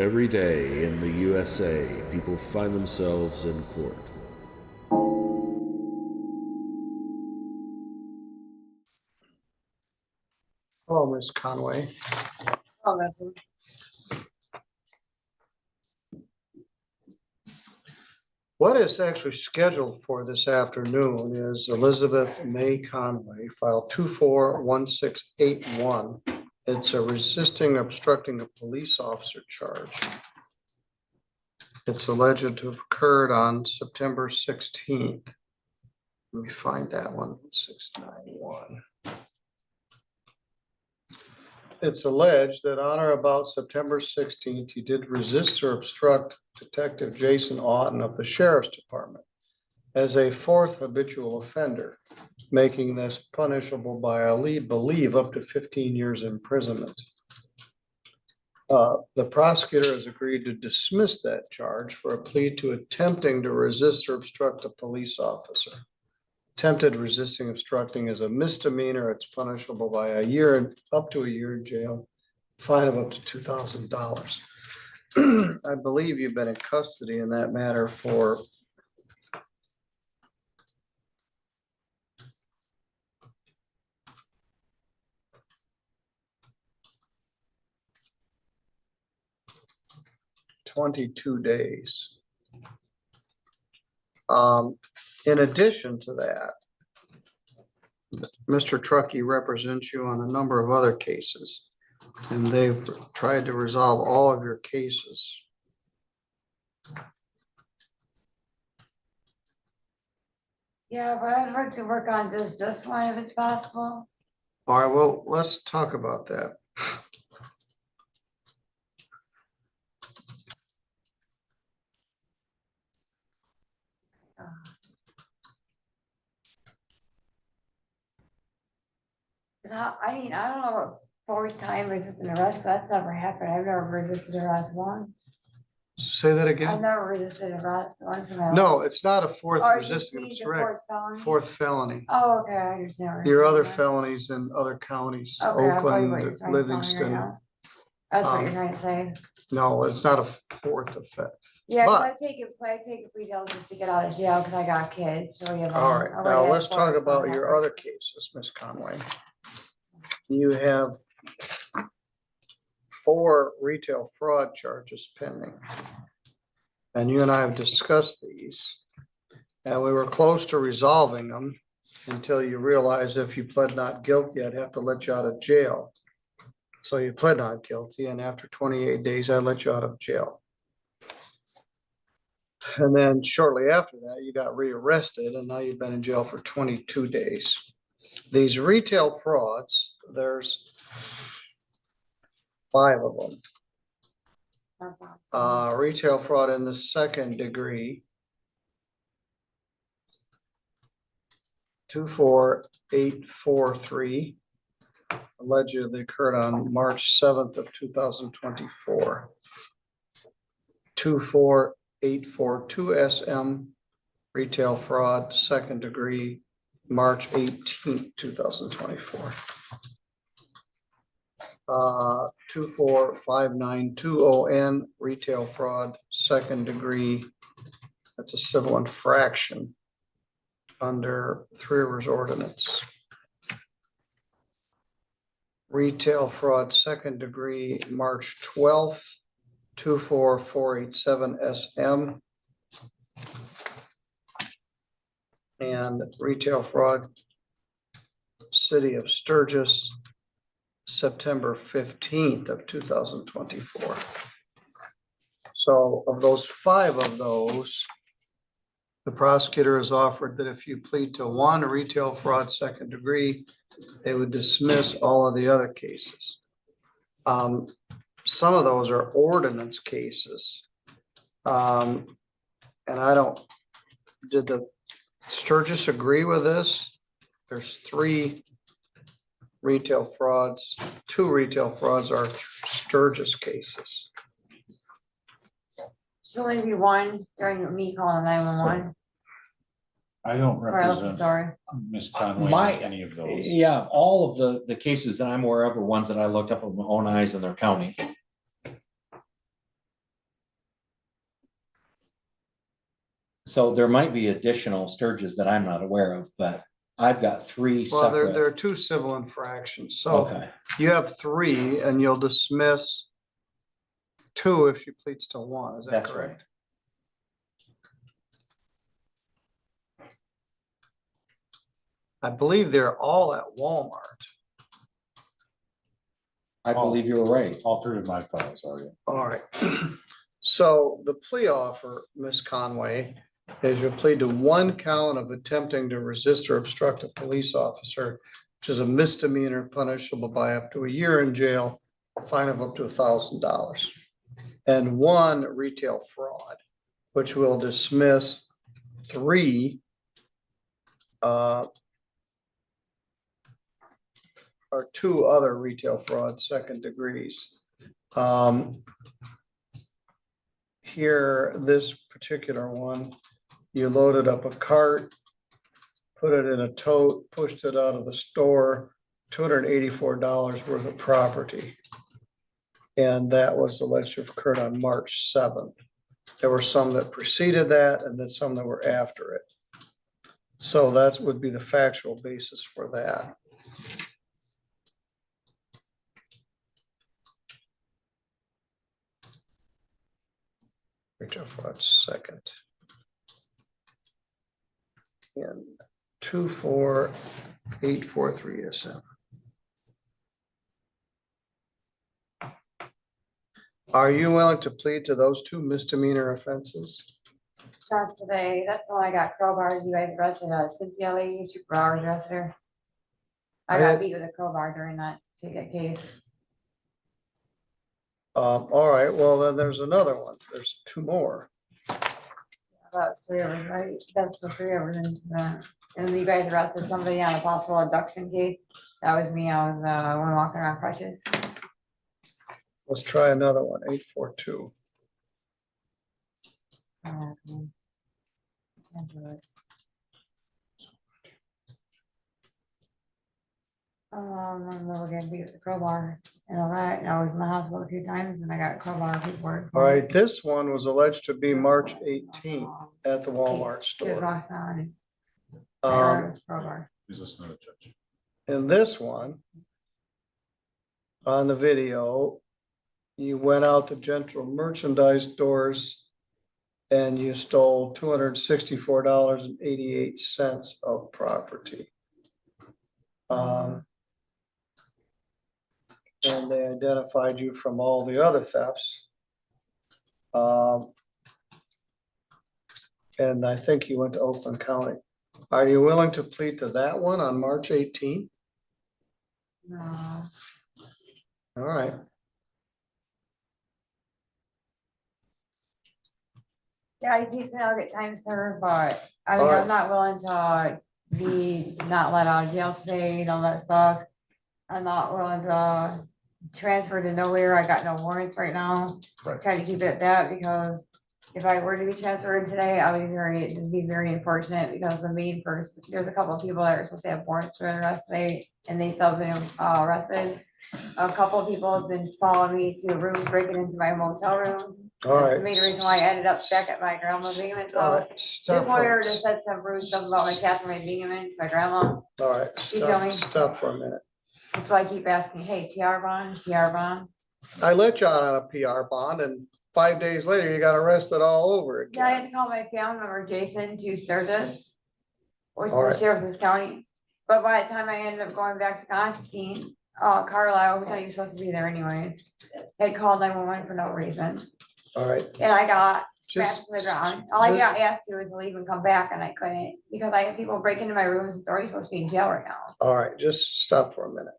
Every day in the USA, people find themselves in court. Hello, Ms. Conway. Oh, that's it. What is actually scheduled for this afternoon is Elizabeth May Conway, file 241681. It's a resisting obstructing a police officer charge. It's alleged to have occurred on September 16th. Let me find that one, 691. It's alleged that on or about September 16th, you did resist or obstruct Detective Jason Auten of the Sheriff's Department as a fourth habitual offender, making this punishable by, I believe, up to 15 years imprisonment. The prosecutor has agreed to dismiss that charge for a plea to attempting to resist or obstruct a police officer. Attempted resisting obstructing is a misdemeanor. It's punishable by a year and up to a year in jail, fine of up to $2,000. I believe you've been in custody in that matter for $22 days. In addition to that, Mr. Truckee represents you on a number of other cases, and they've tried to resolve all of your cases. Yeah, but I'd like to work on just one if it's possible. All right, well, let's talk about that. I mean, I don't know what fourth time resisting arrest, that's never happened. I've never resisted arrest once. Say that I've again? never resisted arrest once. in my life. No, it's not a fourth Or it just resisting means a obstruct, fourth felony? fourth felony. Oh, okay, I understand. Your other felonies in other counties, Okay, I thought you were Oakland, trying to tell me right Livingston. now. That's what you're Um, trying to say. No, it's not a fourth effect. Yeah, 'cause but- I take a plea deal just to get out of jail because I got kids. So we have. All right, now let's talk about your other cases, Ms. Conway. You have 4 retail fraud charges pending. And you and I have discussed these. And we were close to resolving them until you realize if you pled not guilty, I'd have to let you out of jail. So you pled not guilty, and after 28 days, I let you out of jail. And then shortly after that, you got rearrested, and now you've been in jail for 22 days. These retail frauds, there's 5 of them. Retail fraud in the second degree. 24843 allegedly occurred on March 7th of 2024. 24842 SM retail fraud, second degree, March 18th, 2024. 24592 retail fraud, second degree. That's a civil infraction under Three Rivers Ordinance. Retail fraud, second degree, March 12th, 24487 SM. And retail fraud, City of Sturgis, September 15th of 2024. So of those 5 of those, the prosecutor has offered that if you plead to 1 retail fraud second degree, they would dismiss all of the other cases. Some of those are ordinance cases. And I don't, did the Sturgis agree with this? There's 3 retail frauds, 2 retail frauds are Sturgis cases. So maybe one during me calling 911. I don't Or I left the represent story. Miss Conway My- in any of those. Yeah, all of the cases that I'm aware of are ones that I looked up with my own eyes in their county. So there might be additional Sturges that I'm not aware of, but I've got three Well, there separate. are two civil infractions. So Okay, you have three and you'll dismiss two if she pleads to one. Is that that's correct? right. I believe they're all at Walmart. I believe you were right. All three of my files are. All right. So the plea offer, Ms. Conway, is you plead to one count of attempting to resist or obstruct a police officer, which is a misdemeanor punishable by up to a year in jail, a fine of up to $1,000. And one retail fraud, which will dismiss three or two other retail fraud second degrees. Here, this particular one, you loaded up a cart, put it in a tote, pushed it out of the store, $284 worth of property. And that was alleged to have occurred on March 7th. There were some that preceded that and then some that were after it. So that would be the factual basis for that. Retail fraud second. In 24843 SM. Are you willing to plead to those two misdemeanor offenses? Not today, that's when I got crowbars, you guys arrested Cynthia lady, 2 hours arrested her. I got beat with a crowbar during that ticket case. All right, well, then there's another one. There's two more. About 3 of us, right? That's the 3 of us. And you guys arrested somebody on a possible abduction case. That was me. I was one walking around crutches. Let's try another one, 842. Can't do it. I remember getting beat with the crowbar and all that. And I was in the hospital a few times and I got crowbar paperwork. All right, this one was alleged to be March 18th at the Walmart She was store. rocks on. It was crowbar. He's listening to judge. In this one, on the video, you went out to general merchandise stores and you stole $264.88 of property. And they identified you from all the other thefts. And I think you went to Oakland County. Are you willing to plead to that one on March 18th? No. All right. Yeah, I keep saying I'll get time served, but I mean, All right. I'm not willing to be not let out of jail today and all that stuff. I'm not willing to transfer to nowhere. I got no warrants right now. Right. Trying to keep it at that because if I were to be transferred today, I would it'd be very unfortunate because the main person, there's a couple of people that are supposed to have warrants for the rest today and they still been arrested. A couple of people have been following me to rooms, breaking into my motel room. All That's right. the main reason why I ended up back at my grandma's Binghamton All house. right. This Stop. lawyer For, just said some rude stuff about my cat from my Binghamton, my grandma. all right. tell me. Stop for a minute. That's why I keep asking, hey, PR bond, PR bond. I let you out on a PR bond and 5 days later you got arrested all over Yeah, I had again. to call my family member Jason to start this. Which All is right. the sheriff's county. But by the time I ended up going back to Constantine, Carlisle, which I was supposed to be there anyway, had called 911 for no reason. All right. And I got strapped Just- to the ground. All I just- got asked to was to leave and come back and I couldn't because I had people break into my rooms and they're supposed to be in jail right now. All right. Just stop for a minute.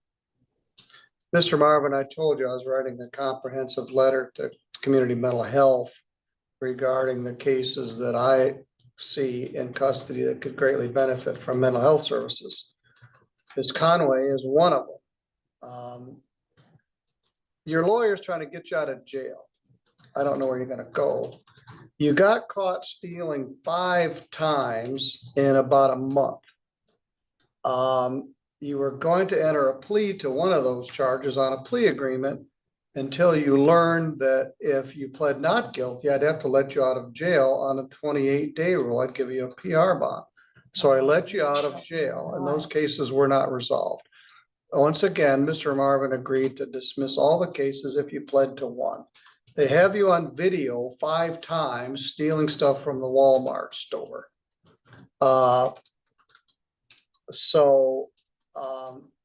Mr. Marvin, I told you I was writing a comprehensive letter to community mental health regarding the cases that I see in custody that could greatly benefit from mental health services. Ms. Conway is one of them. Your lawyer's trying to get you out of jail. I don't know where you're gonna go. You got caught stealing 5 times in about a month. You were going to enter a plea to one of those charges on a plea agreement until you learned that if you pled not guilty, I'd have to let you out of jail on a 28-day rule. I'd give you a PR bond. So I let you out of jail, and those cases were not resolved. Once again, Mr. Marvin agreed to dismiss all the cases if you pled to one. They have you on video 5 times stealing stuff from the Walmart store.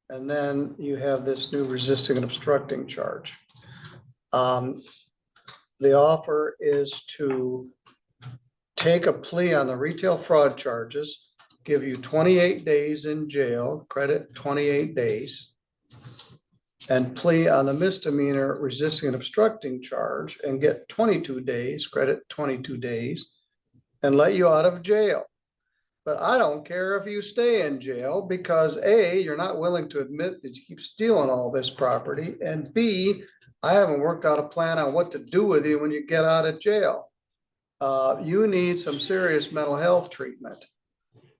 And then you have this new resisting and obstructing charge. The offer is to take a plea on the retail fraud charges, give you 28 days in jail, credit 28 days, and plea on the misdemeanor resisting and obstructing charge and get 22 days, credit 22 days, and let you out of jail. But I don't care if you stay in jail because A, you're not willing to admit that you keep stealing all this property, and B, I haven't worked out a plan on what to do with you when you get out of jail. You need some serious mental health treatment.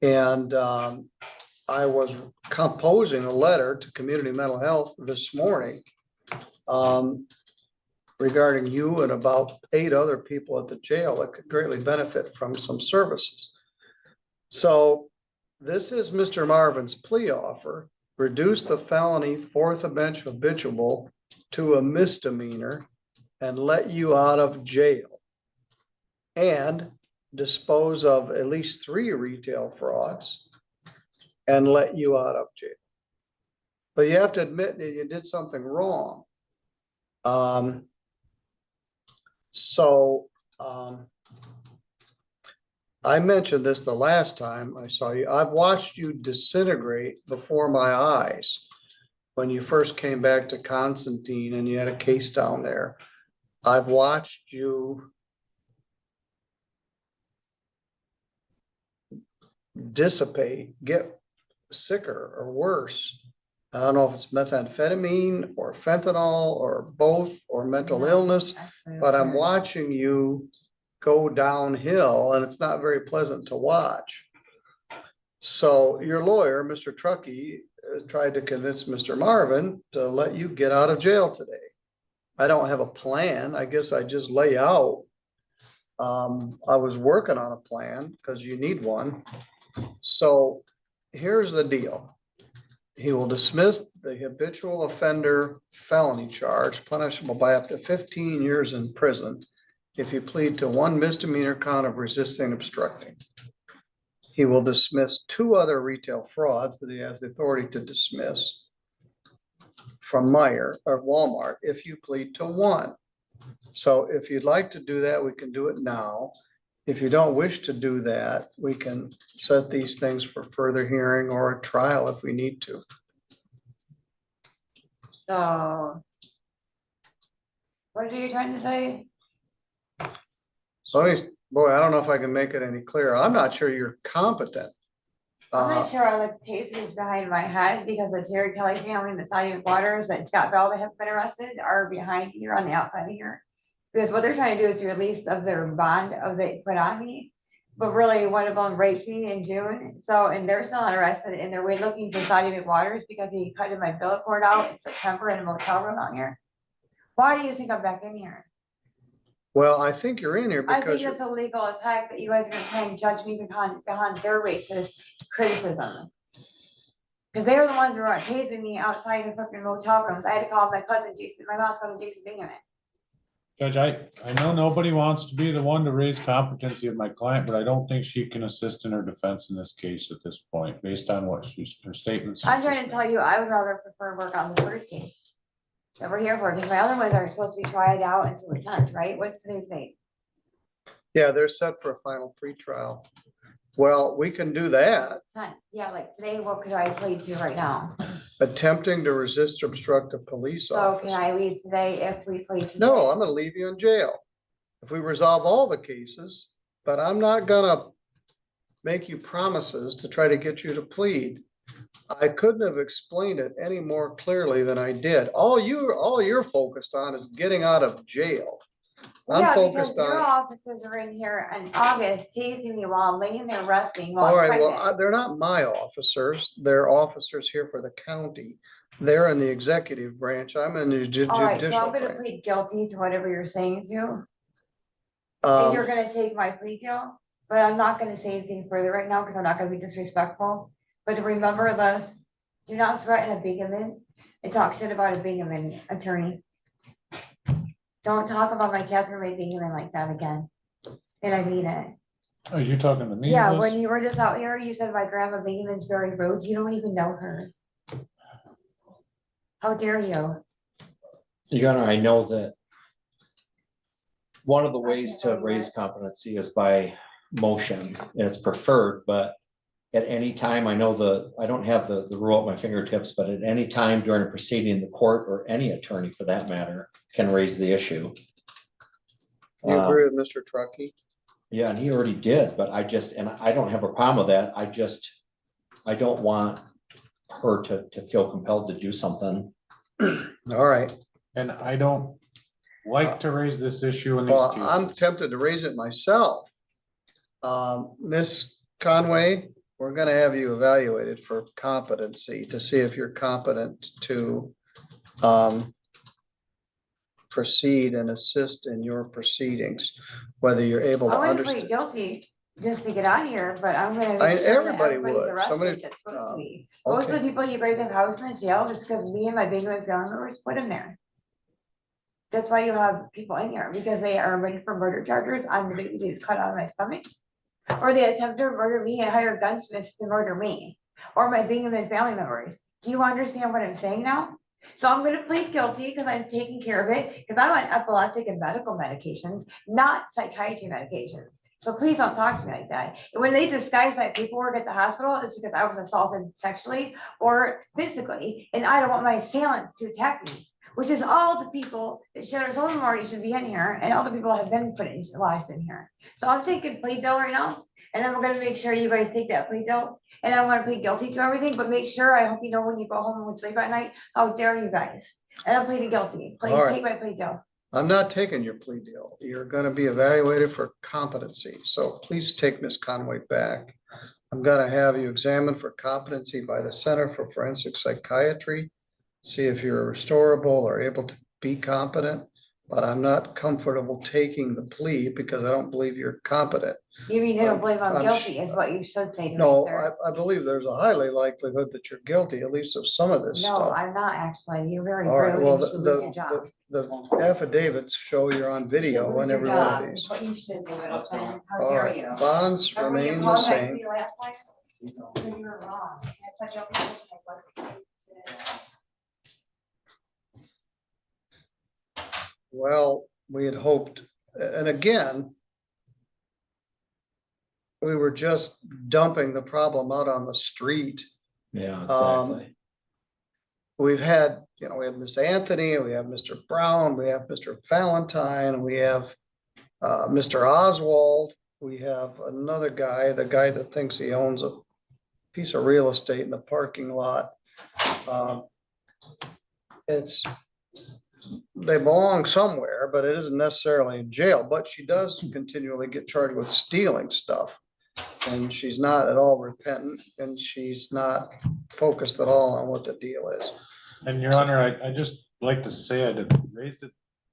And I was composing a letter to Community Mental Health this morning regarding you and about 8 other people at the jail that could greatly benefit from some services. So this is Mr. Marvin's plea offer: reduce the felony 4th offense habitual to a misdemeanor and let you out of jail, and dispose of at least 3 retail frauds and let you out of jail. But you have to admit that you did something wrong. I mentioned this the last time I saw you. I've watched you disintegrate before my eyes when you first came back to Constantine and you had a case down there. I've watched you dissipate, get sicker or worse. I don't know if it's methamphetamine or fentanyl or both or mental illness, but I'm watching you go downhill and it's not very pleasant to watch. So your lawyer, Mr. Truckee, tried to convince Mr. Marvin to let you get out of jail today. I don't have a plan. I guess I just lay out. I was working on a plan because you need one. So here's the deal. He will dismiss the habitual offender felony charge punishable by up to 15 years in prison if you plead to 1 misdemeanor count of resisting obstructing. He will dismiss 2 other retail frauds that he has the authority to dismiss from Meijer or Walmart if you plead to 1. So if you'd like to do that, we can do it now. If you don't wish to do that, we can set these things for further hearing or a trial if we need to. So what are you trying to say? So, boy, I don't know if I can make it any clearer. I'm not sure you're competent. I'm not sure I like the cases behind my head because the Terry Kelly family and the Siding Waters that Scott Velda have been arrested are behind here on the outside of here. Because what they're trying to do is release of their bond of they put on me. But really one of them raped me in June. So, and they're still not arrested and they're looking for Siding Waters because he cut my bill cord out in September in a motel room out here. Why do you think I'm back in here? Well, I think you're in here I because think it's a legal attack that you guys are gonna try and judge me behind their racist criticism. Because they were the ones who were tasing me outside the fucking motel rooms. I had to call my cousin Jason, my mom's cousin Jason Bingham. Judge, I know nobody wants to be the one to raise competency of my client, but I don't think she can assist in her defense in this case at this point, based on what her statements. I'm trying to tell you, I would rather prefer work on the first case that we're here for, because my other ones are supposed to be tried out until the 10th, right? What's today's date? yeah, they're set for a final pretrial. Well, we can do that. 10th. Yeah, like today, what could I plead to right now? Attempting to resist or obstruct a police So officer. can I leave today if we plead to? No, I'm gonna leave you in jail if we resolve all the cases, but I'm not gonna make you promises to try to get you to plead. I couldn't have explained it any more clearly than I did. All you're focused on is getting out of jail. I'm Yeah, because focused your on, officers are in here in August tasing me while I'm laying there resting while all I'm right, well, pregnant. they're not my officers. They're officers here for the county. They're in the executive branch. I'm in the All right, so judicial I'm gonna branch. plead guilty to whatever you're saying to, and you're Um, gonna take my plea deal, but I'm not gonna say anything further right now, because I'm not gonna be disrespectful. But remember this, do not threaten a bigamist and talk shit about a bigamist attorney. Don't talk about my Catherine Ray bigamist like that again, and I mean it. Are you talking to me? Yeah, Liz? when you were just out here, you said my grandma bigamist is very rude, you don't even know her. How dare you? Your Honor, I know that one of the ways to raise competency is by motion, and it's preferred, but at any time, I know I don't have the rule at my fingertips, but at any time during a proceeding, the court or any attorney for that matter can raise the issue. you agree with Mr. Truckee? Yeah, and he already did, but and I don't have a problem with that. I don't want her to feel compelled to do something. All right. And I don't like to raise this issue in these Well, I'm cases. tempted to raise it myself. Miss Conway, we're gonna have you evaluated for competency to see if you're competent to proceed and assist in your proceedings, whether you're able to I'm gonna understand. plead guilty just to get out of here, but I'm gonna. I- make sure that everybody everybody's would. arrested Somebody- that's supposed to be. okay. Most of the people you guys have housed in the jail is because me and my bigamist family members put them there. That's why you have people in here, because they are ready for murder charges on the baby that's cut out of my stomach. Or they attempt to murder me and hire gunsmiths to murder me, or my bigamist family members. Do you understand what I'm saying now? So I'm gonna plead guilty because I'm taking care of it, because I'm on epileptic and medical medications, not psychiatry medications. So please don't talk to me like that. And when they disguise my paperwork at the hospital, it's because I was assaulted sexually or physically, and I don't want my assailants to attack me, which is all the people that should have told them already should be in here, and all the people have been put in lodged in here. So I'm taking plea deal right now, and then we're gonna make sure you guys take that plea deal. And I want to plead guilty to everything, but make sure, I hope you know when you go home and would sleep at night, how dare you guys? And I'm pleading guilty. Please All right. take my plea deal. I'm not taking your plea deal. You're gonna be evaluated for competency, so please take Miss Conway back. I'm gonna have you examined for competency by the Center for Forensic Psychiatry. See if you're restorable or able to be competent, but I'm not comfortable taking the plea because I don't believe you're competent. You mean you don't believe I'm I'm guilty is what you should say to me, No, sir. I believe there's a highly likelihood that you're guilty, at least of some of this No, stuff. I'm not actually. You're very All right, rude well, and you should lose your job. the affidavits show you're on You should video lose and your every one of job, these. is what you should do, Middleton. How All dare right, you? bonds Remember you remain the called back to same. me last time? When you were wrong. That's what you'll be- Well, we had hoped, and again, we were just dumping the problem out on the street. Yeah, Um, exactly. We've had, we have Miss Anthony, we have Mr. Brown, we have Mr. Valentine, we have Mr. Oswald, we have another guy, the guy that thinks he owns a piece of real estate in the parking lot. They belong somewhere, but it isn't necessarily in jail, but she does continually get charged with stealing stuff. And she's not at all repentant, and she's not focused at all on what the deal is. And Your Honor, I just like to say I did raised it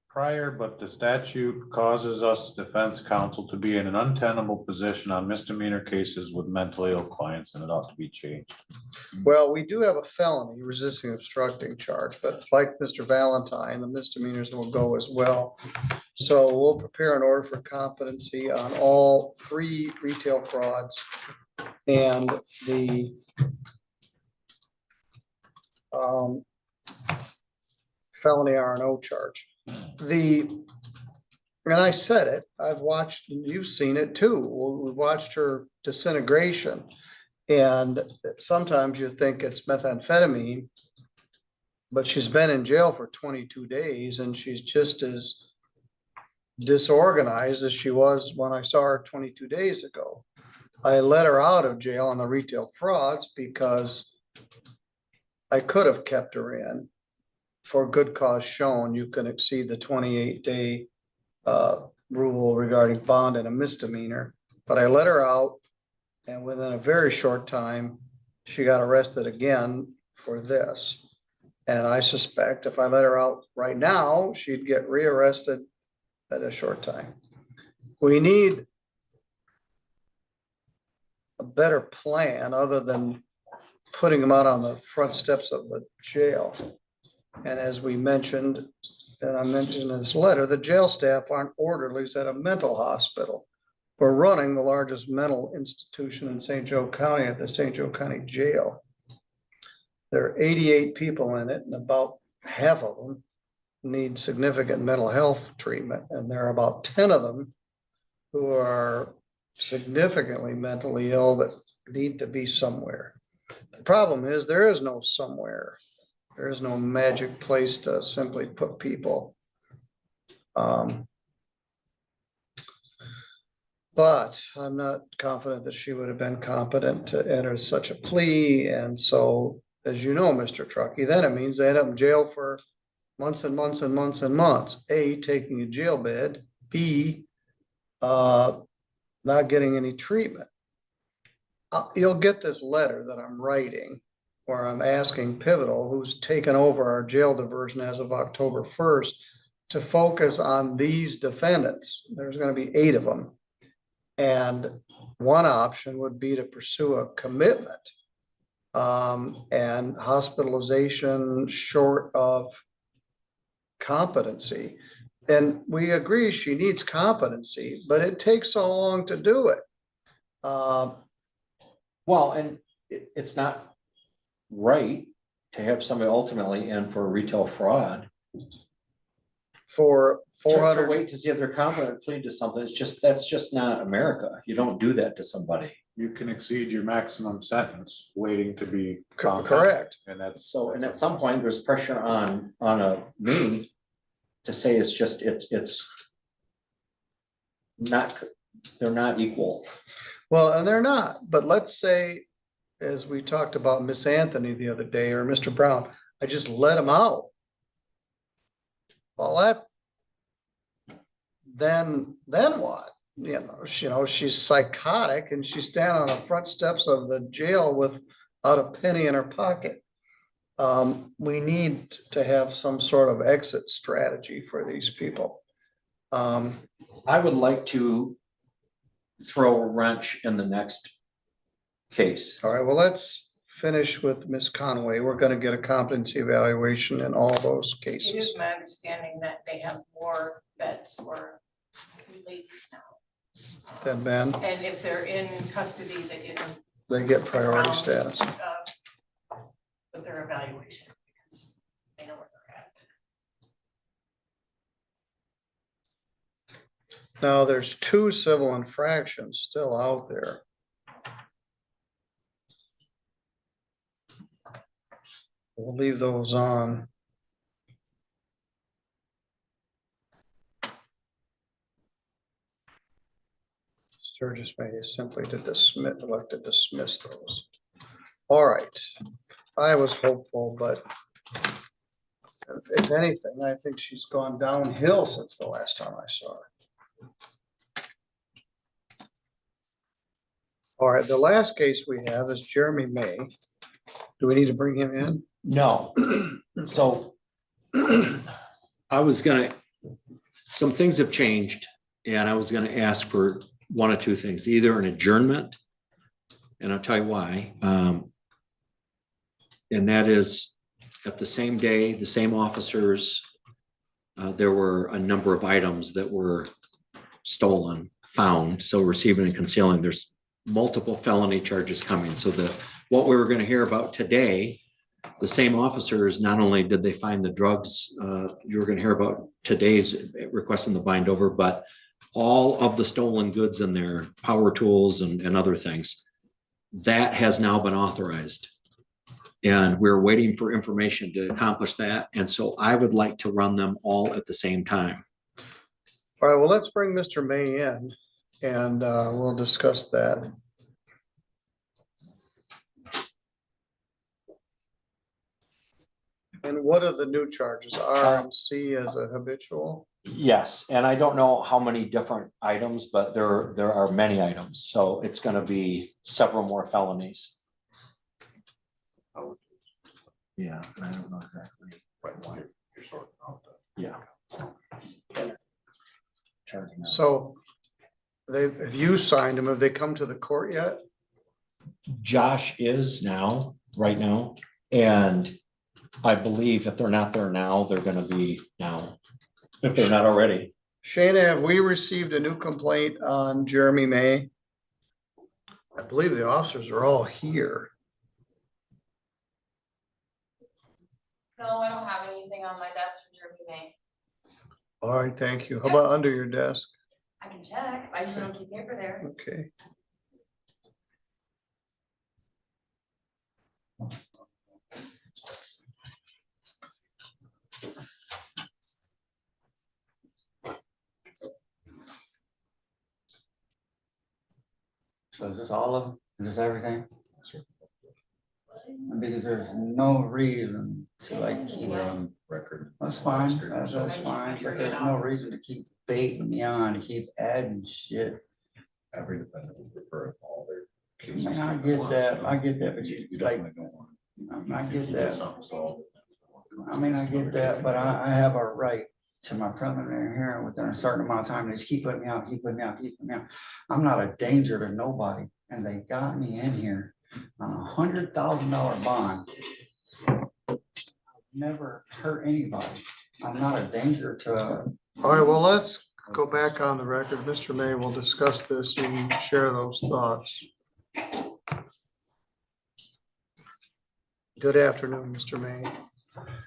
prior, but the statute causes us defense counsel to be in an untenable position on misdemeanor cases with mentally ill clients, and it ought to be changed. Well, we do have a felony resisting obstructing charge, but like Mr. Valentine, the misdemeanors will go as well. So we'll prepare an order for competency on all 3 retail frauds and the felony R&O charge. And I said it, I've watched, and you've seen it too. We watched her disintegration. And sometimes you think it's methamphetamine, but she's been in jail for 22 days and she's just as disorganized as she was when I saw her 22 days ago. I let her out of jail on the retail frauds because I could have kept her in for good cause shown. You can exceed the 28-day rule regarding bond and a misdemeanor, but I let her out. And within a very short time, she got arrested again for this. And I suspect if I let her out right now, she'd get rearrested at a short time. We need a better plan other than putting them out on the front steps of the jail. And as we mentioned, and I mentioned in this letter, the jail staff aren't orderlies at a mental hospital. We're running the largest mental institution in St. Joe County at the St. Joe County Jail. There are 88 people in it, and about half of them need significant mental health treatment. And there are about 10 of them who are significantly mentally ill that need to be somewhere. The problem is there is no somewhere. There is no magic place to simply put people. But I'm not confident that she would have been competent to enter such a plea. And so, as you know, Mr. Truckee, then it means they end up in jail for months and months and months and months. A, taking a jail bed. B, not getting any treatment. You'll get this letter that I'm writing where I'm asking Pivotal, who's taken over our jail diversion as of October 1st, to focus on these defendants. There's going to be 8 of them. And one option would be to pursue a commitment and hospitalization short of competency. And we agree she needs competency, but it takes so long to do it. Well, and it's not right to have somebody ultimately in for retail fraud. For To 400, wait to see if they're competent to plead to something, that's just not America. You don't do that to somebody. You can exceed your maximum sentence waiting to be. competent, correct. And that's. So, and at some point, there's pressure on me to say it's not, they're not equal. Well, and they're not, but let's say, as we talked about Miss Anthony the other day, or Mr. Brown, I just let him out. Well, then what? You know, she's psychotic and she's standing on the front steps of the jail without a penny in her pocket. We need to have some sort of exit strategy for these people. I would like to throw a wrench in the next case. All right, well, let's finish with Ms. Conway. We're going to get a competency evaluation in all those It cases. is my understanding that they have more beds for ladies now. Then Ben, And if they're in custody, they get priority status. with their evaluation because they know where they're at. Now, there's 2 civil infractions still out there. We'll leave those on. Sturgis may simply to dismiss, elect to dismiss those. All right, I was hopeful, but if anything, I think she's gone downhill since the last time I saw her. All right, the last case we have is Jeremy May. Do we need to bring him in? No. So some things have changed and I was gonna ask for one of 2 things, either an adjournment, and I'll tell you why. And that is at the same day, the same officers, there were a number of items that were stolen, found, so receiving and concealing, there's multiple felony charges coming. So what we were going to hear about today, the same officers, not only did they find the drugs, you were going to hear about today's requesting the bind over, but all of the stolen goods in there, power tools and other things, that has now been authorized. And we're waiting for information to accomplish that. And so I would like to run them all at the same time. All right, well, let's bring Mr. May in and we'll discuss that. And what are the new charges? R and C as a habitual? Yes, and I don't know how many different items, but there are many items. So it's going to be several more felonies. Yeah, I don't know exactly. Right, why you're sorting out the. Yeah. Charging out. So have you signed them? Have they come to the court yet? Josh is now, right now, and I believe if they're not there now, they're gonna be now. If they're not already. Shayna, have we received a new complaint on Jeremy May? I believe the officers are all here. No, I don't have anything on my desk for Jeremy May. All right, thank you. How about under your desk? I can check, I usually don't keep paper there. Okay. So is this all of them? Is this everything? Because there's no reason to like keep, Record. that's fine, that's fine, but there's no reason to keep baiting me on, to keep adding shit. Every defendant would prefer all their. I mean, I get that, but you like, don't want. I get that. So. I mean, I get that, but I have a right to my preliminary hearing within a certain amount of time. They just keep putting me out, keep putting me out, keep putting me out. I'm not a danger to nobody, and they got me in here on $100,000 bond. Never hurt anybody. I'm not a danger to. All right, well, let's go back on the record. Mr. May will discuss this. You can share those thoughts. Good afternoon, Mr. May.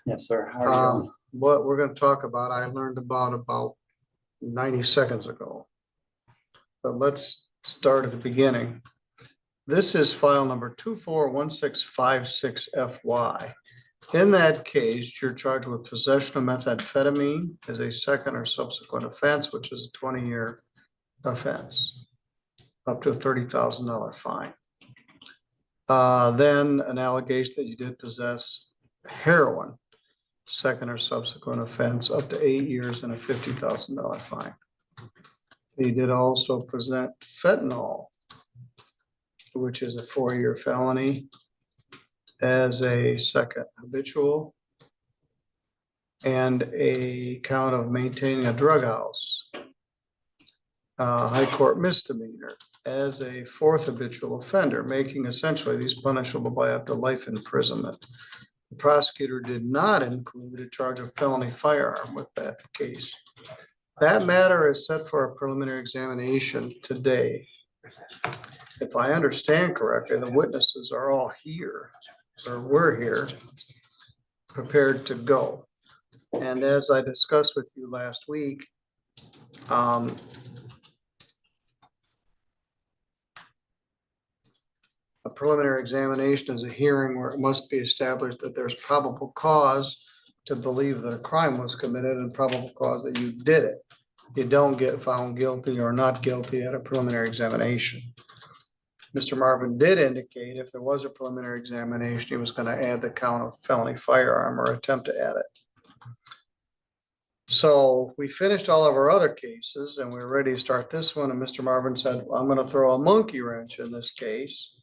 Yes, sir. How are you doing? What we're gonna talk about, I learned about 90 seconds ago. But let's start at the beginning. This is file number 241656FY. In that case, you're charged with possession of methamphetamine as a second or subsequent offense, which is a 20-year offense, up to a $30,000 fine. Then an allegation that you did possess heroin, second or subsequent offense, up to 8 years and a $50,000 fine. You did also present fentanyl, which is a 4-year felony, as a second habitual, and a count of maintaining a drug house, high court misdemeanor, as a fourth habitual offender, making essentially these punishable by up to life imprisonment. The prosecutor did not include a charge of felony firearm with that case. That matter is set for a preliminary examination today. If I understand correctly, the witnesses are all here, or we're here, prepared to go. And as I discussed with you last week, a preliminary examination is a hearing where it must be established that there's probable cause to believe that a crime was committed and probable cause that you did it. You don't get found guilty or not guilty at a preliminary examination. Mr. Marvin did indicate if there was a preliminary examination, he was going to add the count of felony firearm or attempt to add it. So we finished all of our other cases and we were ready to start this one. And Mr. Marvin said, well, I'm going to throw a monkey wrench in this case.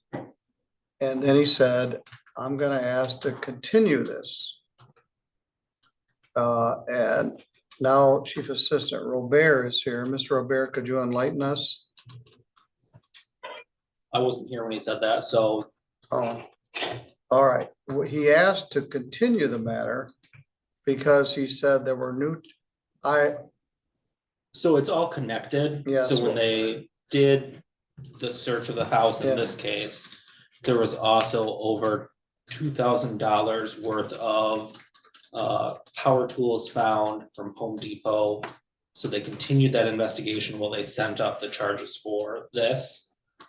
And then he said, I'm going to ask to continue this. And now Chief Assistant Robert is here. Mr. Robert, could you enlighten us? I wasn't here when he said that, so. Oh, all right. Well, he asked to continue the matter because he said there were new, So it's all connected. Yes. So when they did the search of the house in Yeah. this case, there was also over $2,000 worth of power tools found from Home Depot. So they continued that investigation while they sent up the charges for this.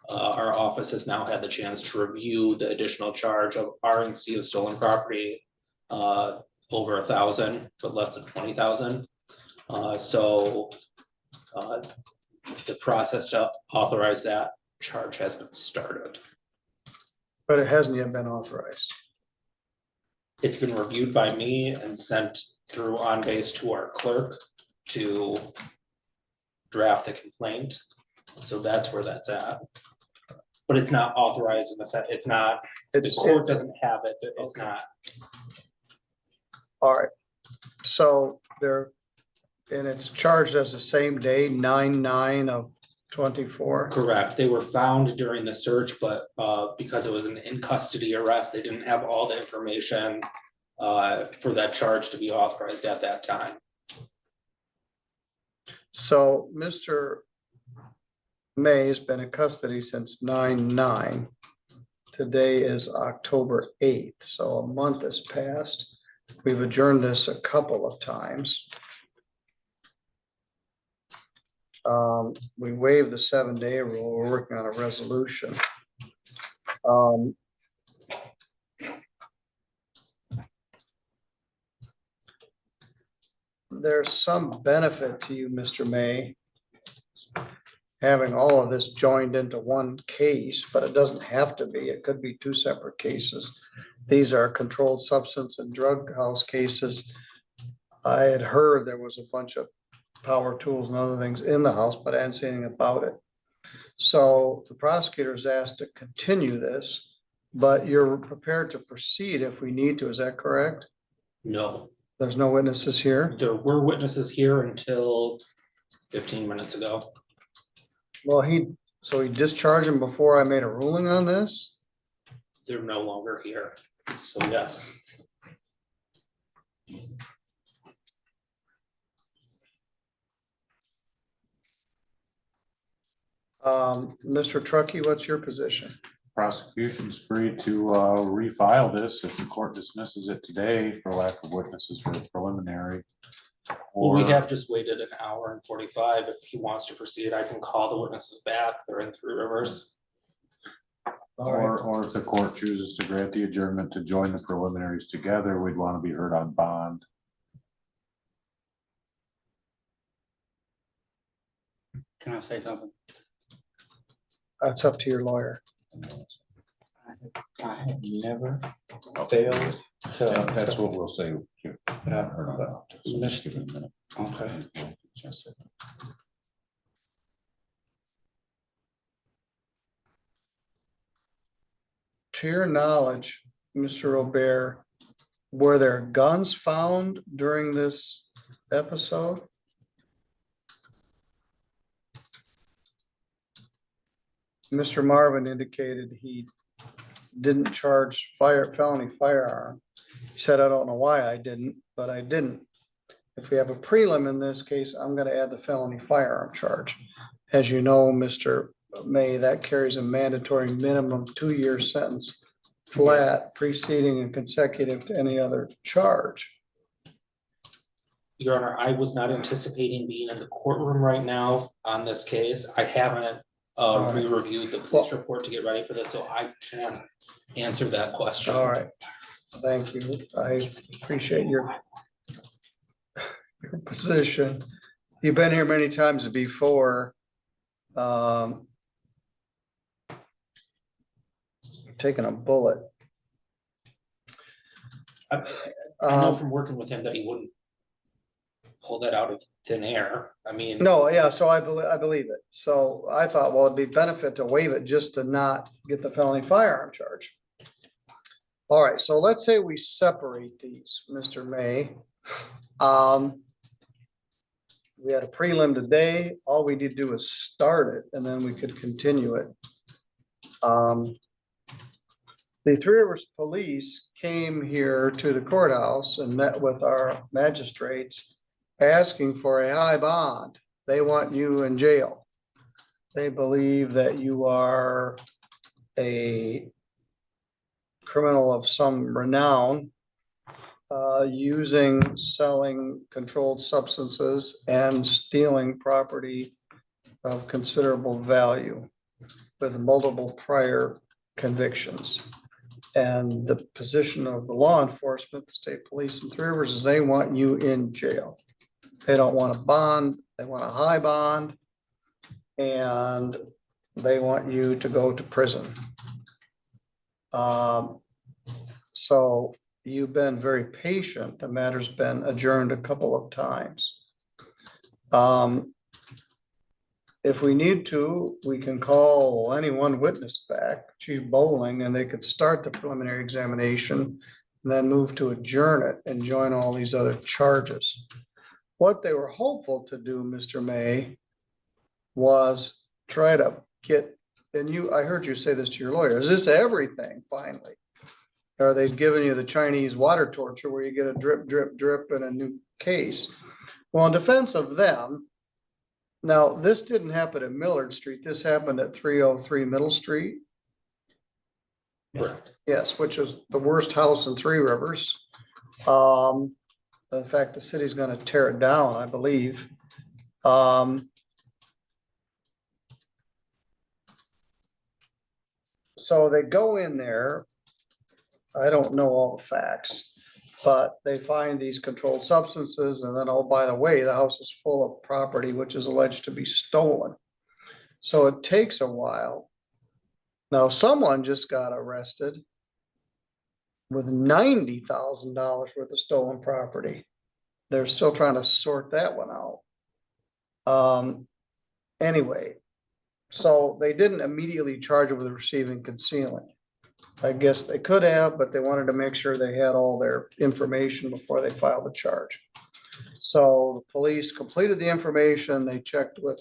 Our office has now had the chance to review the additional charge of R&C of stolen property, over 1,000, but less than 20,000. So the process to authorize that charge has been started. but it hasn't yet been authorized. It's been reviewed by me and sent through on base to our clerk to draft the complaint. So that's where that's at. But it's not authorized in the sense, it's not, the court doesn't have it, it's not. All right, so there, and it's charged as the same day, 9/9/24. Correct. They were found during the search, but because it was an in custody arrest, they didn't have all the information for that charge to be authorized at that time. So Mr. May has been in custody since 9/9. Today is October 8th, so a month has passed. We've adjourned this a couple of times. We waived the 7-day rule. We're working on a resolution. There's some benefit to you, Mr. May, having all of this joined into one case, but it doesn't have to be. It could be two separate cases. These are controlled substance and drug house cases. I had heard there was a bunch of power tools and other things in the house, but I didn't say anything about it. So the prosecutor's asked to continue this, but you're prepared to proceed if we need to. Is that correct? No, There's no witnesses here? there were witnesses here until 15 minutes ago. Well, so he discharged him before I made a ruling on this? They're no longer here. So yes, Mr. Truckee, what's your position? Prosecution's free to refile this if the court dismisses it today for lack of witnesses for the preliminary. well, we Or- have just waited an hour and 45. If he wants to proceed, I can call the witnesses back. They're in Three Rivers. All right, Or if the court chooses to grant the adjournment to join the preliminaries together, we'd want to be heard on bond. Can I say something? that's up to your lawyer. I have never failed to. That's what we'll say. Just give it a minute. Okay. To your knowledge, Mr. Robert, were there guns found during this episode? Mr. Marvin indicated he didn't charge felony firearm. He said, I don't know why I didn't, but I didn't. If we have a prelim in this case, I'm gonna add the felony firearm charge. As you know, Mr. May, that carries a mandatory minimum 2-year sentence, flat, preceding and consecutive to any other charge. Your Honor, I was not anticipating being in the courtroom right now on this case. I haven't right. re-reviewed the police report to get ready for this, so I can't answer that question. All right, thank you. I appreciate your position. You've been here many times before. Taking a bullet. I know from working with him that he wouldn't pull that out of thin air. I mean. No, yeah, so I believe it. So I thought, well, it'd be benefit to waive it just to not get the felony firearm charge. All right, so let's say we separate these, Mr. May. We had a prelim today. All we need to do is start it and then we could continue it. The Three Rivers Police came here to the courthouse and met with our magistrates asking for a high bond. They want you in jail. They believe that you are a criminal of some renown, selling controlled substances and stealing property of considerable value with multiple prior convictions. And the position of the law enforcement, the state police and Three Rivers is they want you in jail. They don't want a bond, they want a high bond, and they want you to go to prison. So you've been very patient. The matter's been adjourned a couple of times. If we need to, we can call any one witness back, Chief Bowling, and they could start the preliminary examination. and then move to adjourn it and join all these other charges. What they were hopeful to do, Mr. May, was try to get, and you, I heard you say this to your lawyer, is this everything finally? Are they giving you the Chinese water torture where you get a drip, drip, drip in a new case? Well, in defense of them, now this didn't happen at Millard Street. This happened at 303 Middle Street. Correct. Yes, which is the worst house in Three Rivers. In fact, the city's gonna tear it down, I believe. So they go in there. I don't know all the facts, but they find these controlled substances, and then, oh, by the way, the house is full of property which is alleged to be stolen. So it takes a while. Now, someone just got arrested with $90,000 worth of stolen property. They're still trying to sort that one out. Anyway, so they didn't immediately charge it with receiving concealing. I guess they could have, but they wanted to make sure they had all their information before they filed the charge. So the police completed the information. They checked with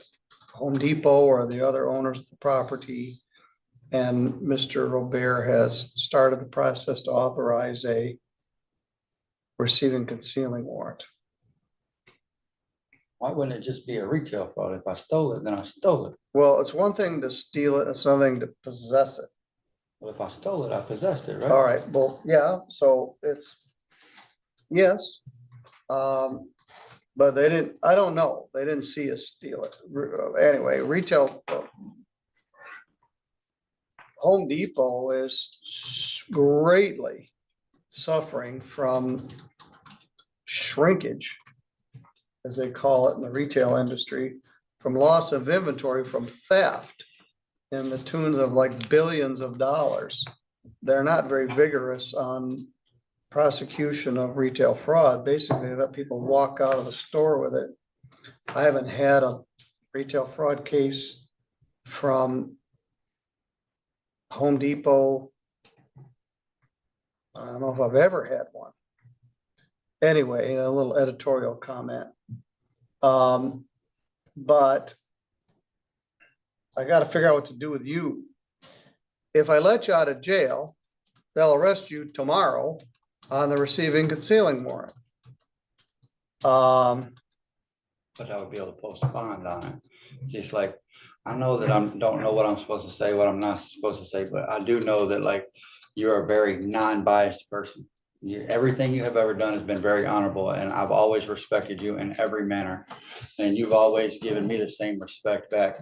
Home Depot or the other owners of the property. And Mr. Robert has started the process to authorize a receiving concealing warrant. Why wouldn't it just be a retail fraud? If I stole it, then I stole it. Well, it's one thing to steal it, it's another thing to possess it. Well, if I stole it, I possessed it, right? All right, well, yeah, so it's, yes. But they didn't, I don't know, they didn't see us steal it. Anyway, retail. Home Depot is greatly suffering from shrinkage, as they call it in the retail industry, from loss of inventory, from theft in the tune of like billions of dollars. They're not very vigorous on prosecution of retail fraud. Basically, they let people walk out of the store with it. I haven't had a retail fraud case from Home Depot. I don't know if I've ever had one. Anyway, a little editorial comment. But I got to figure out what to do with you. If I let you out of jail, they'll arrest you tomorrow on the receiving concealing warrant. But I would be able to post a bond on it. Just like, I know that don't know what I'm supposed to say, what I'm not supposed to say, but I do know that like you're a very non-biased person. Everything you have ever done has been very honorable, and I've always respected you in every manner. And you've always given me the same respect back.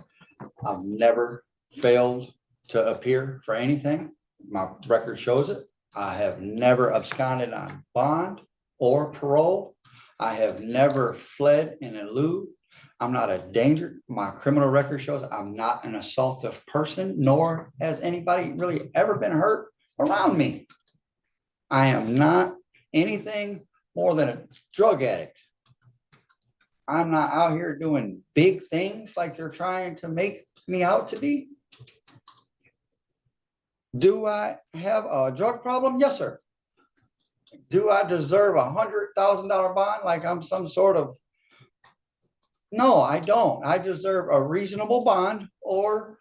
I've never failed to appear for anything. My record shows it. I have never absconded on bond or parole. I have never fled and elude. I'm not a danger. My criminal record shows I'm not an assaultive person, nor has anybody really ever been hurt around me. I am not anything more than a drug addict. I'm not out here doing big things like they're trying to make me out to be. Do I have a drug problem? Yes, sir. Do I deserve $100,000 bond like I'm some sort of? No, I don't. I deserve a reasonable bond or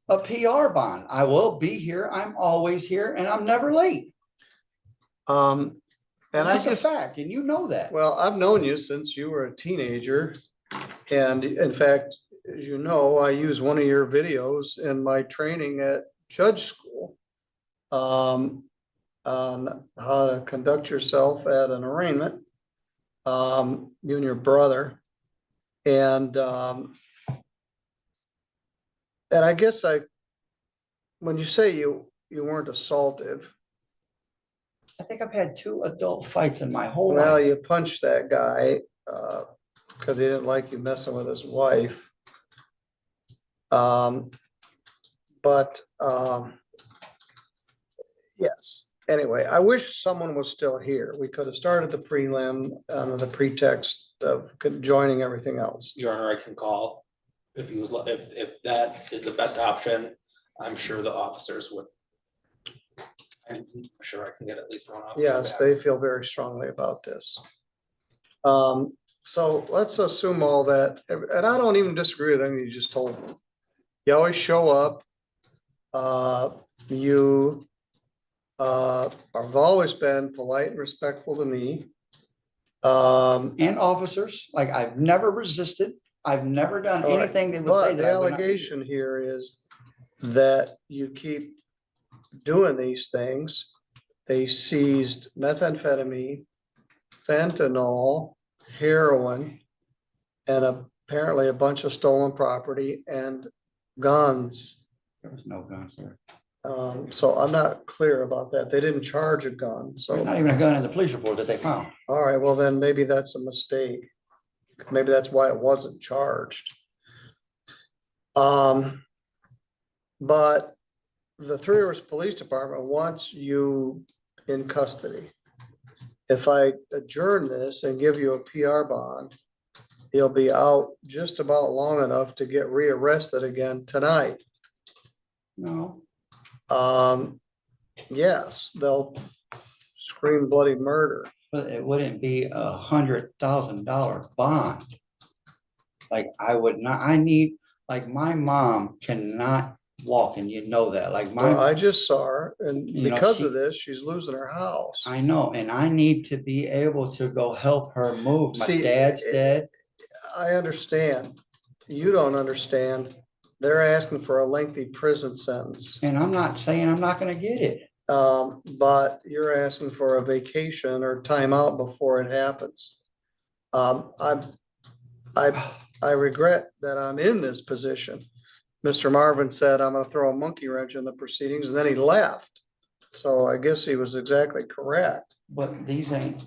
a PR bond. I will be here. I'm always here, and I'm never late. And that's a fact, and you know that. Well, I've known you since you were a teenager. And in fact, as you know, I use one of your videos in my training at judge school on how to conduct yourself at an arraignment, you and your brother. And I guess when you say you weren't assaultive. I think I've had 2 adult fights in my whole Well, life. you punched that guy because he didn't like you messing with his wife. Yes. Anyway, I wish someone was still here. We could have started the prelim under the pretext of joining everything else. Your Honor, I can call if you would, if that is the best option. I'm sure the officers would I'm sure I can get at least one officer Yes, back. they feel very strongly about this. So let's assume all that, and I don't even disagree with anything you just told me. You always show up. You have always been polite and respectful to me. And officers, like I've never resisted. I've never done all right, anything that would say but the that I would not do. allegation here is that you keep doing these things. They seized methamphetamine, fentanyl, heroin, and apparently a bunch of stolen property and guns. There was no guns there. So I'm not clear about that. They didn't charge a gun, There's so, not even a gun in the police report that they found. all right, well then maybe that's a mistake. Maybe that's why it wasn't charged. But the Three Rivers Police Department wants you in custody. If I adjourn this and give you a PR bond, you'll be out just about long enough to get rearrested again tonight. No, Yes, they'll scream bloody murder. but it wouldn't be $100,000 bond. Like I would not, I need, like my mom cannot walk and you know that, like Well, I my, just saw her and You know, because she- of this, she's losing her house. I know, and I need to be able to go help her move. My See, dad's dead. I understand. You don't understand. They're asking for a lengthy prison sentence. And I'm not saying I'm not gonna get it. But you're asking for a vacation or timeout before it happens. I regret that I'm in this position. Mr. Marvin said, I'm gonna throw a monkey wrench in the proceedings, and then he left. So I guess he was exactly correct. But these ain't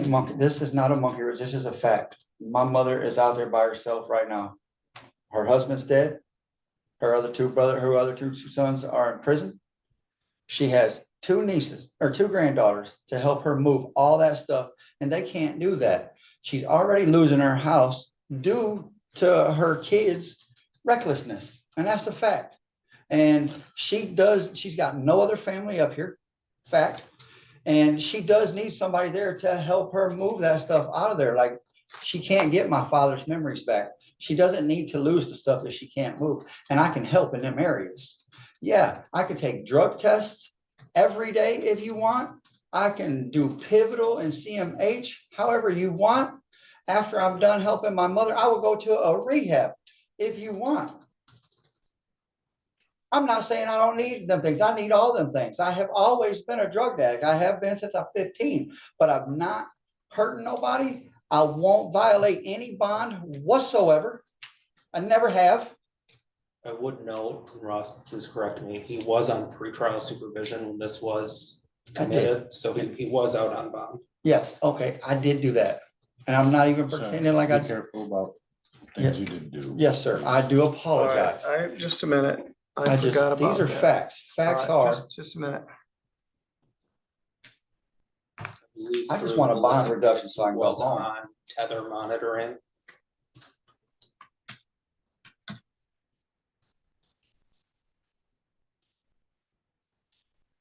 monkey, this is not a monkey wrench, this is a fact. My mother is out there by herself right now. Her husband's dead. Her other two sons are in prison. She has two nieces or two granddaughters to help her move all that stuff, and they can't do that. She's already losing her house due to her kids' recklessness, and that's a fact. And she's got no other family up here, fact. And she does need somebody there to help her move that stuff out of there. Like, she can't get my father's memories back. She doesn't need to lose the stuff that she can't move, and I can help in them areas. Yeah, I could take drug tests every day if you want. I can do pivotal and CMH however you want. After I'm done helping my mother, I will go to a rehab if you want. I'm not saying I don't need them things. I need all them things. I have always been a drug addict. I have been since I'm 15, but I'm not hurting nobody. I won't violate any bond whatsoever. I never have. I would note, Ross, please correct me, he was on pretrial supervision when this was I did. committed, so he was out on bond. Yes, okay, I did do that. And I'm not even So, pretending like be I, careful about things you didn't do. yes, sir, I do All right, apologize. just a minute. I I just, forgot about these are that. facts. All Facts right, are, just a minute. I just want a bond reduction so I can go Was home. on tether monitoring.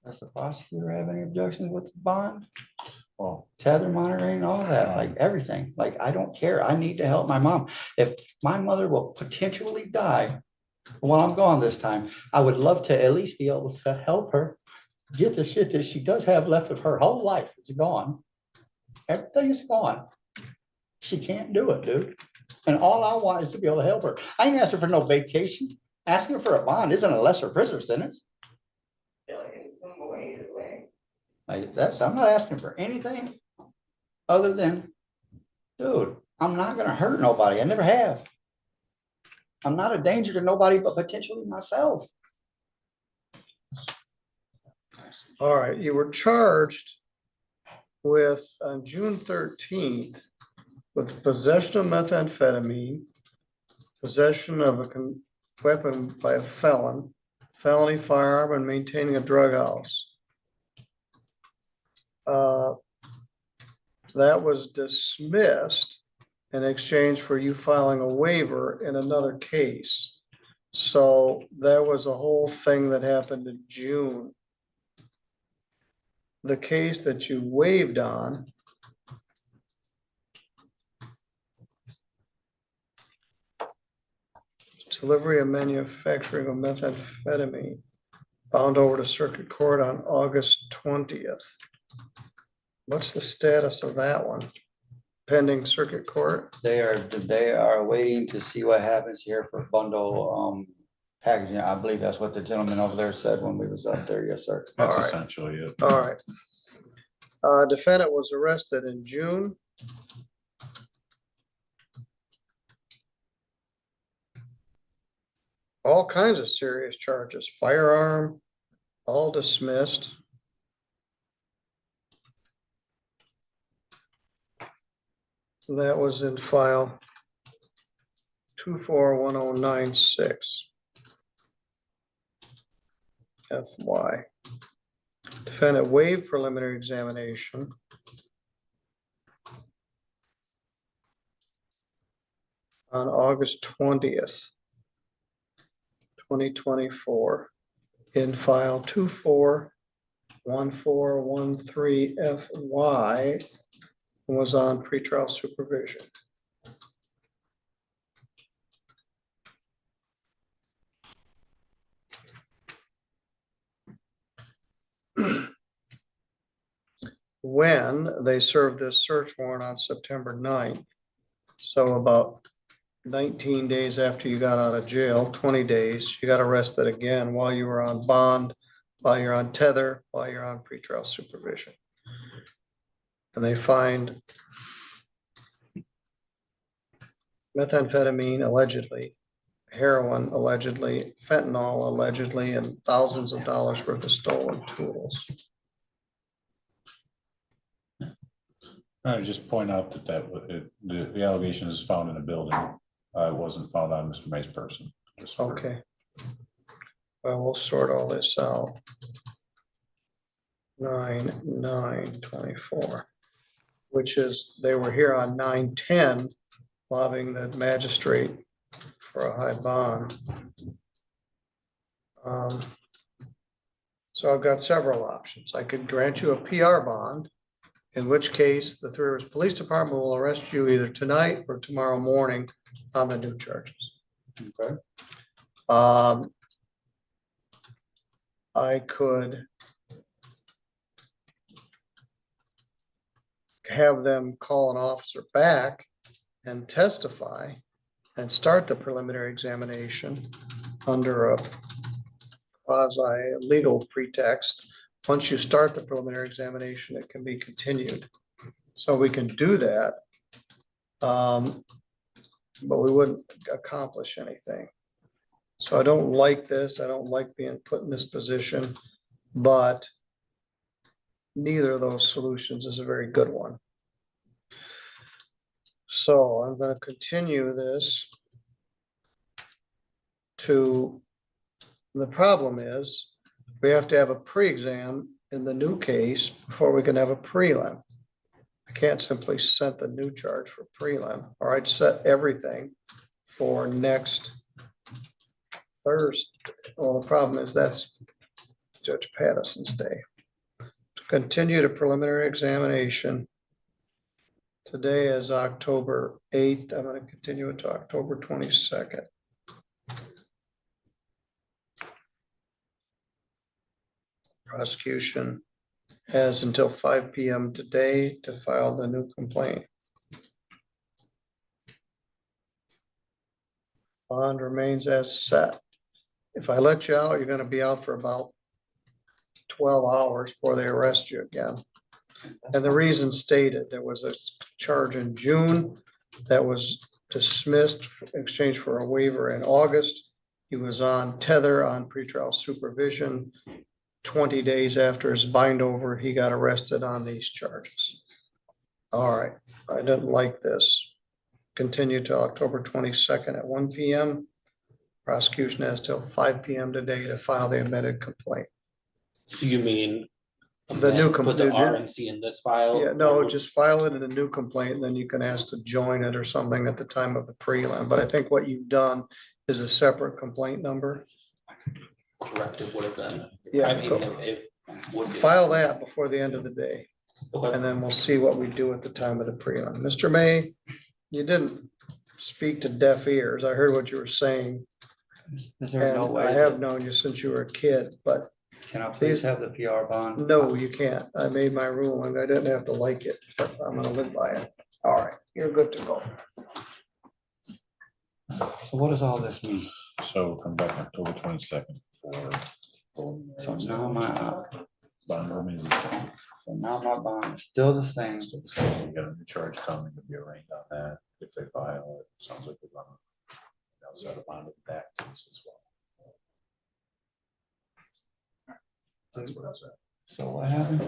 does the prosecutor have any objections with the bond? Well, tether monitoring, all that, like everything, like, I don't care. I need to help my mom. If my mother will potentially die while I'm gone this time, I would love to at least be able to help her get the shit that she does have left of her whole life. It's gone. Everything is gone. She can't do it, dude. And all I want is to be able to help her. I ain't asking for no vacation. Asking for a bond isn't a lesser prisoner sentence. Like, I'm not asking for anything other than, dude, I'm not gonna hurt nobody. I never have. I'm not a danger to nobody but potentially myself. All right, you were charged with, on June 13th, with possession of methamphetamine, possession of a weapon by a felon, felony firearm, and maintaining a drug house. That was dismissed in exchange for you filing a waiver in another case. So there was a whole thing that happened in June. the case that you waived on. Delivery and manufacturing of methamphetamine bound over to circuit court on August 20th. What's the status of that one? Pending circuit court? They are waiting to see what happens here for bundle packaging. I believe that's what the gentleman over there said when we was up there. Yes, sir. That's All right. essentially it. All right. Defendant was arrested in June. All kinds of serious charges, firearm, all dismissed. That was in file 241096. FY. Defendant waived preliminary examination. On August 20th, 2024, in file 241413 FY, was on pretrial supervision. When they served this search warrant on September 9th, so about 19 days after you got out of jail, 20 days, you got arrested again while you were on bond, while you're on tether, while you're on pretrial supervision. And they find methamphetamine allegedly, heroin allegedly, fentanyl allegedly, and thousands of dollars worth of stolen tools. I just point out the allegation is found in a building. It wasn't found on Mr. May's person. Okay. Well, we'll sort all this out. 9/9/24, which is, they were here on 9/10, lobbying the magistrate for a high bond. So I've got several options. I could grant you a PR bond, in which case the Three Rivers Police Department will arrest you either tonight or tomorrow morning on the new charges. Okay. I could have them call an officer back and testify and start the preliminary examination under a quasi legal pretext. Once you start the preliminary examination, it can be continued. So we can do that. But we wouldn't accomplish anything. So I don't like this. I don't like being put in this position, but neither of those solutions is a very good one. So I'm going to continue this to, the problem is we have to have a pre-exam in the new case before we can have a prelim. I can't simply set the new charge for prelim, or I'd set everything for next Thursday. Well, the problem is that's Judge Patterson's day. To continue the preliminary examination. Today is October 8th. I'm going to continue it to October 22nd. Prosecution has until 5 p.m. today to file the new complaint. Bond remains as set. If I let you out, you're going to be out for about 12 hours before they arrest you again. And the reason stated, there was a charge in June that was dismissed in exchange for a waiver in August. He was on tether on pretrial supervision. 20 days after his bind over, he got arrested on these charges. All right, I didn't like this. Continue to October 22nd at 1 p.m. Prosecution has till 5 p.m. today to file the amended complaint. So you mean The new put the complaint. RNC in this file? Yeah, no, just file it in a new complaint, and then you can ask to join it or something at the time of the prelim. But I think what you've done is a separate complaint number. Correct, it would have been. Yeah, I mean, File that before the end of the day, Okay. and then we'll see what we do at the time of the prelim. Mr. May, you didn't speak to deaf ears. I heard what you were saying, Is there no and way? I have known you since you were a kid, but Can I please have the PR bond? no, you can't. I made my rule and I didn't have to like it, but I'm gonna live by it. All right, you're good to go. So what does all this mean? So come back October 22nd for. So now my, Bond remains the same. so now my bond is still the same. So you got a new charge coming to be arraigned on that. If they file it, sounds like they're gonna. They'll set a bond with that case as well. That's what it's at. So what happened?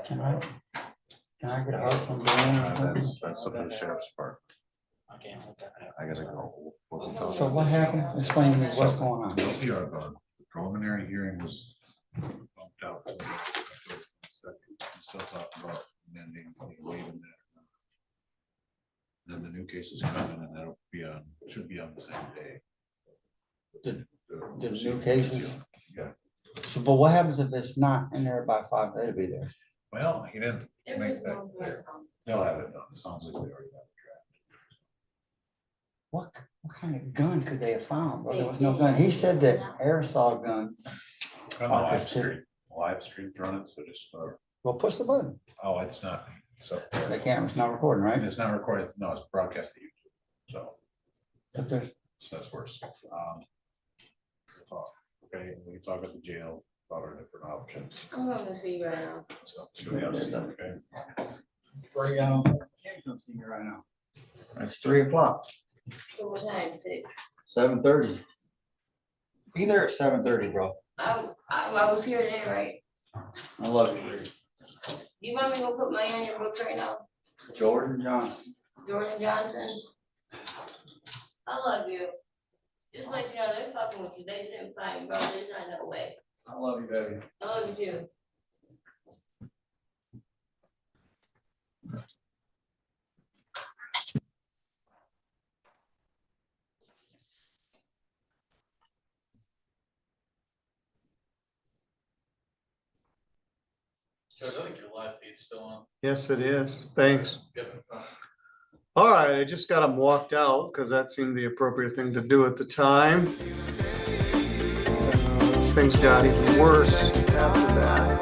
Can I get a hard from Brian? That's up to the sheriff's department. I can't look at that. I gotta go. So what happened? Explain to me what's going on. No PR bond. The preliminary hearing was bumped out. to the second. We still talking about amending, waiving that. Then the new case is coming and that'll be on, should be on the same day. The new cases? Yeah, So, but what happens if it's not in there by 5? It'll be there. well, he didn't make that clear. They'll have it done. It sounds like they already have What kind of gun could they have found? Well, there was no gun. He said that airsoft guns. it draft. On the live stream running, so just, Well, push the button. oh, it's not, so. The camera's not recording, right? It's not recorded, no, it's broadcast to YouTube, so. But there's, So that's worse. Okay, we can talk about the jail, about our different options. I'm gonna see you right now. So, should we have some, okay? can't come see me right now. It's 3 o'clock, So what time, 6? 7:30. Be there at 7:30, bro. I was here today, right? I love you, Bree. You want me to go put money on your books right now? Jordan Johnson. Jordan Johnson? I love you. Just like, you know, they're fucking with you. They didn't find, bro. There's not no way. I love you, baby. I love you too. Judge, I think your live feed's still on. Yes, it is. Thanks. All right, I just got them walked out because that seemed the appropriate thing to do at the time. Things got even worse after that.